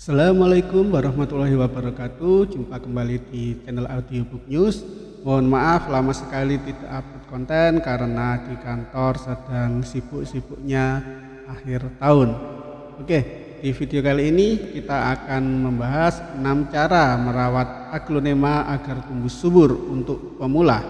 Assalamualaikum warahmatullahi wabarakatuh. Jumpa kembali di channel Audiobook News. Mohon maaf lama sekali tidak upload konten karena di kantor sedang sibuk-sibuknya akhir tahun. Oke, di video kali ini kita akan membahas 6 cara merawat aglonema agar tumbuh subur untuk pemula.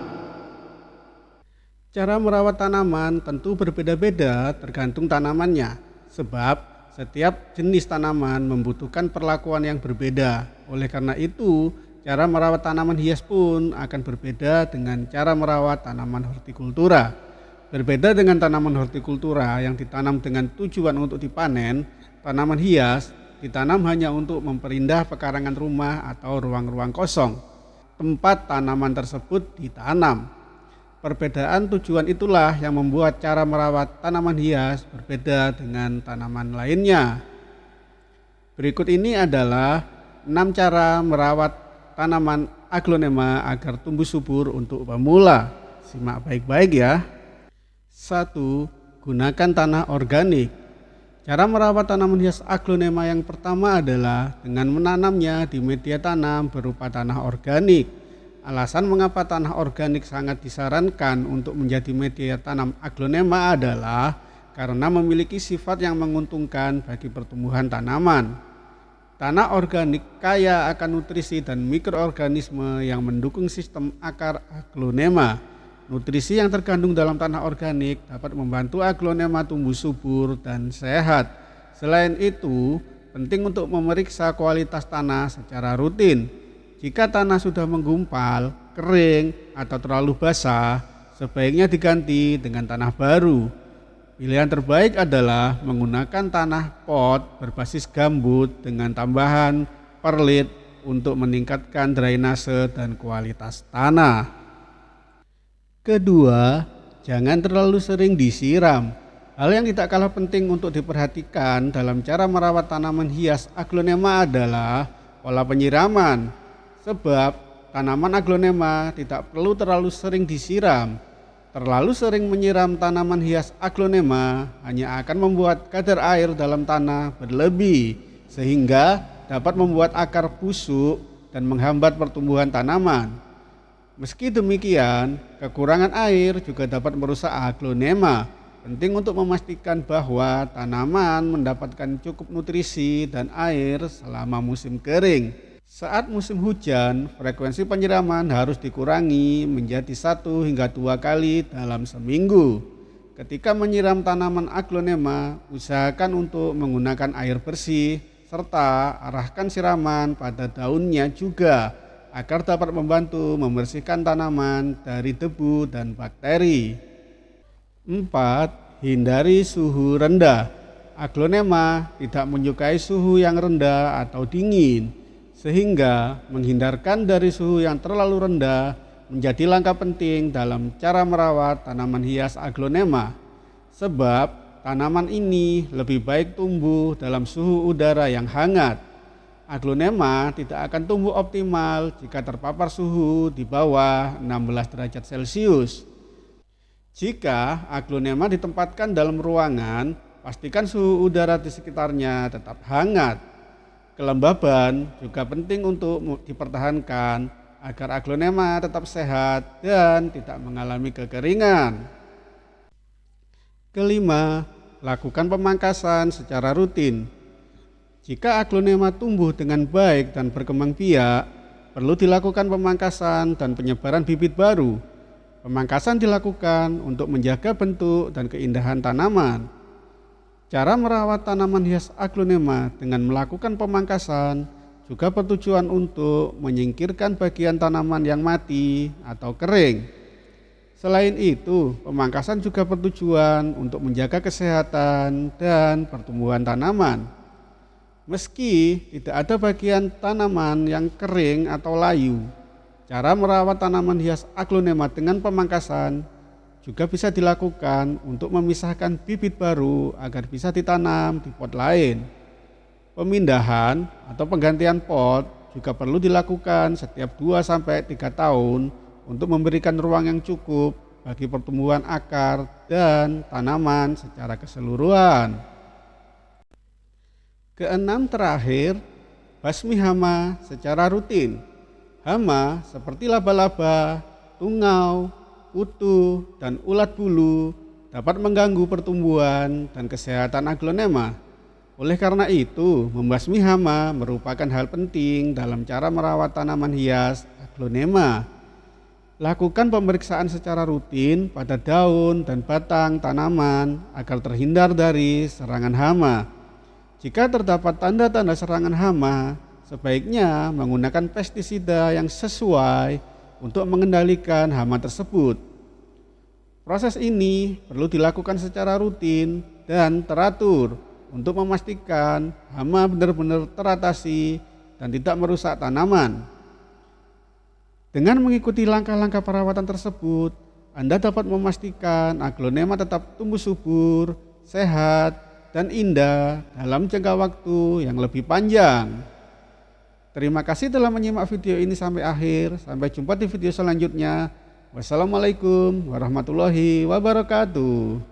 Cara merawat tanaman tentu berbeda-beda tergantung tanamannya, sebab setiap jenis tanaman membutuhkan perlakuan yang berbeda. Oleh karena itu, cara merawat tanaman hias pun akan berbeda dengan cara merawat tanaman hortikultura. Berbeda dengan tanaman hortikultura yang ditanam dengan tujuan untuk dipanen, tanaman hias ditanam hanya untuk memperindah pekarangan rumah atau ruang-ruang kosong tempat tanaman tersebut ditanam. Perbedaan tujuan itulah yang membuat cara merawat tanaman hias berbeda dengan tanaman lainnya. Berikut ini adalah 6 cara merawat tanaman aglonema agar tumbuh subur untuk pemula. Simak baik-baik ya. 1. Gunakan tanah organik. Cara merawat tanaman hias aglonema yang pertama adalah dengan menanamnya di media tanam berupa tanah organik. Alasan mengapa tanah organik sangat disarankan untuk menjadi media tanam aglonema adalah karena memiliki sifat yang menguntungkan bagi pertumbuhan tanaman. Tanah organik kaya akan nutrisi dan mikroorganisme yang mendukung sistem akar aglonema. Nutrisi yang terkandung dalam tanah organik dapat membantu aglonema tumbuh subur dan sehat. Selain itu, penting untuk memeriksa kualitas tanah secara rutin. Jika tanah sudah menggumpal, kering, atau terlalu basah, sebaiknya diganti dengan tanah baru. Pilihan terbaik adalah menggunakan tanah pot berbasis gambut dengan tambahan perlit untuk meningkatkan drainase dan kualitas tanah. Kedua, jangan terlalu sering disiram. Hal yang tidak kalah penting untuk diperhatikan dalam cara merawat tanaman hias aglonema adalah pola penyiraman. Sebab tanaman aglonema tidak perlu terlalu sering disiram. Terlalu sering menyiram tanaman hias aglonema hanya akan membuat kadar air dalam tanah berlebih, sehingga dapat membuat akar busuk dan menghambat pertumbuhan tanaman. Meski demikian, kekurangan air juga dapat merusak aglonema. Penting untuk memastikan bahwa tanaman mendapatkan cukup nutrisi dan air selama musim kering. Saat musim hujan, frekuensi penyiraman harus dikurangi menjadi 1 hingga 2 kali dalam seminggu. Ketika menyiram tanaman aglonema, usahakan untuk menggunakan air bersih serta arahkan siraman pada daunnya juga agar dapat membantu membersihkan tanaman dari debu dan bakteri. 4. Hindari suhu rendah. Aglonema tidak menyukai suhu yang rendah atau dingin, sehingga menghindarkan dari suhu yang terlalu rendah menjadi langkah penting dalam cara merawat tanaman hias aglonema. Sebab tanaman ini lebih baik tumbuh dalam suhu udara yang hangat. Aglonema tidak akan tumbuh optimal jika terpapar suhu di bawah 16 derajat Celcius. Jika aglonema ditempatkan dalam ruangan, pastikan suhu udara di sekitarnya tetap hangat. Kelembaban juga penting untuk dipertahankan agar aglonema tetap sehat dan tidak mengalami kekeringan. Kelima, lakukan pemangkasan secara rutin. Jika aglonema tumbuh dengan baik dan berkembang biak, perlu dilakukan pemangkasan dan penyebaran bibit baru. Pemangkasan dilakukan untuk menjaga bentuk dan keindahan tanaman. Cara merawat tanaman hias aglonema dengan melakukan pemangkasan juga bertujuan untuk menyingkirkan bagian tanaman yang mati atau kering. Selain itu, pemangkasan juga bertujuan untuk menjaga kesehatan dan pertumbuhan tanaman. Meski tidak ada bagian tanaman yang kering atau layu, cara merawat tanaman hias aglonema dengan pemangkasan juga bisa dilakukan untuk memisahkan bibit baru agar bisa ditanam di pot lain. Pemindahan atau penggantian pot juga perlu dilakukan setiap 2-3 tahun untuk memberikan ruang yang cukup bagi pertumbuhan akar dan tanaman secara keseluruhan. Keenam terakhir, basmi hama secara rutin. Hama seperti laba-laba, tungau, kutu, dan ulat bulu dapat mengganggu pertumbuhan dan kesehatan aglonema. Oleh karena itu, membasmi hama merupakan hal penting dalam cara merawat tanaman hias aglonema. Lakukan pemeriksaan secara rutin pada daun dan batang tanaman agar terhindar dari serangan hama. Jika terdapat tanda-tanda serangan hama, sebaiknya menggunakan pestisida yang sesuai untuk mengendalikan hama tersebut. Proses ini perlu dilakukan secara rutin dan teratur untuk memastikan hama benar-benar teratasi dan tidak merusak tanaman. Dengan mengikuti langkah-langkah perawatan tersebut, Anda dapat memastikan aglonema tetap tumbuh subur, sehat, dan indah dalam jangka waktu yang lebih panjang. Terima kasih telah menyimak video ini sampai akhir. Sampai jumpa di video selanjutnya. Wassalamualaikum warahmatullahi wabarakatuh.